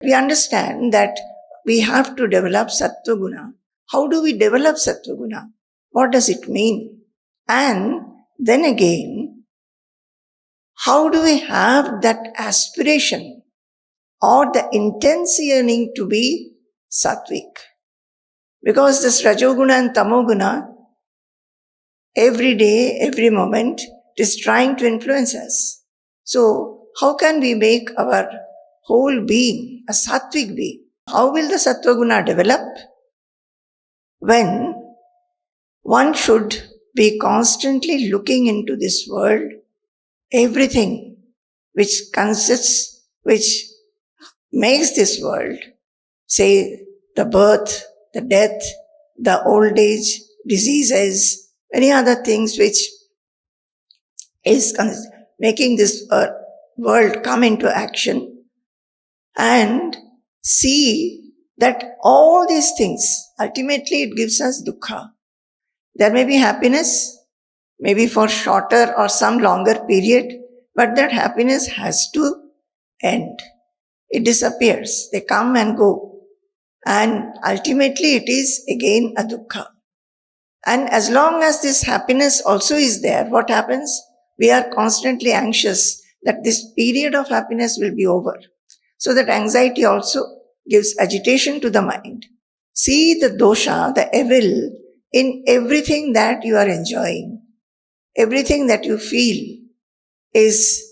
we understand that we have to develop Sattva Guna. How do we develop Sattva Guna? What does it mean? And then again, how do we have that aspiration or the intense yearning to be sattvic? Because this Rajoguna and Tamoguna, every day, every moment, it is trying to influence us. So, how can we make our whole being a sattvic being? How will the Sattva Guna develop? When one should be constantly looking into this world, everything which consists, which makes this world, say the birth, the death, the old age, diseases, many other things which is making this world come into action, and see that all these things, ultimately it gives us dukkha. There may be happiness, maybe for shorter or some longer period, but that happiness has to end. It disappears. They come and go. And ultimately it is again a dukkha. And as long as this happiness also is there, what happens? We are constantly anxious that this period of happiness will be over. So that anxiety also gives agitation to the mind. See the dosha, the evil, in everything that you are enjoying. Everything that you feel is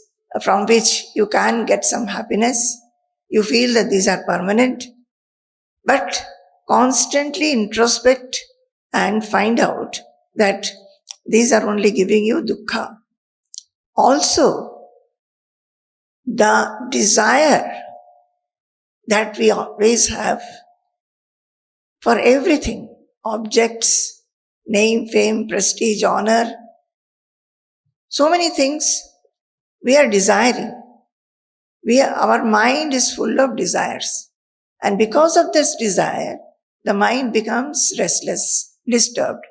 from which you can get some happiness. You feel that these are permanent. But constantly introspect and find out that these are only giving you dukkha. Also, the desire that we always have for everything, objects, name, fame, prestige, honor, so many things we are desiring. Our mind is full of desires. And because of this desire, the mind becomes restless, disturbed.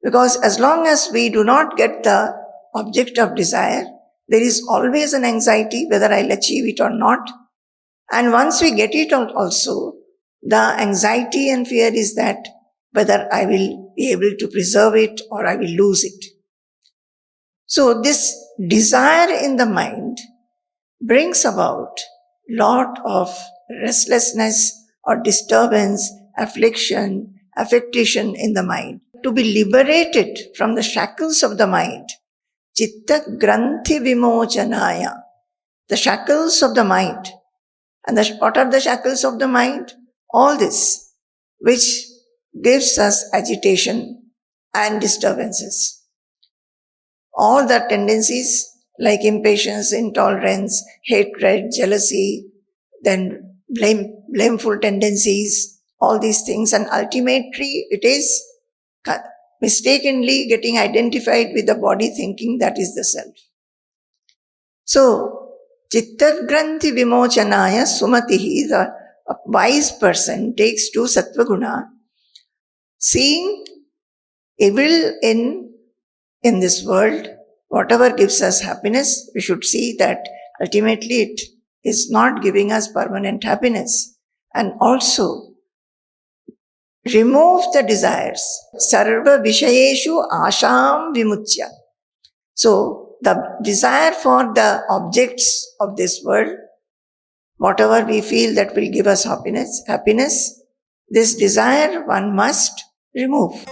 Because as long as we do not get the object of desire, there is always an anxiety whether I'll achieve it or not. And once we get it also, the anxiety and fear is that whether I will be able to preserve it or I will lose it. So this desire in the mind brings about lot of restlessness or disturbance, affliction, affectation in the mind. To be liberated from the shackles of the mind, chitta granthi vimochanaya, the shackles of the mind. And what are the shackles of the mind? All this, which gives us agitation and disturbances. All the tendencies like impatience, intolerance, hatred, jealousy, then blameful tendencies, all these things, and ultimately it is mistakenly getting identified with the body, thinking that is the self. So, chitta granthi vimochanaya sumatihi, the wise person takes to Sattva Guna, seeing evil in this world, whatever gives us happiness, we should see that ultimately it is not giving us permanent happiness. And also, remove the desires. Sarva vishayeshu asham vimuchya. So, the desire for the objects of this world, whatever we feel that will give us happiness, this desire one must remove.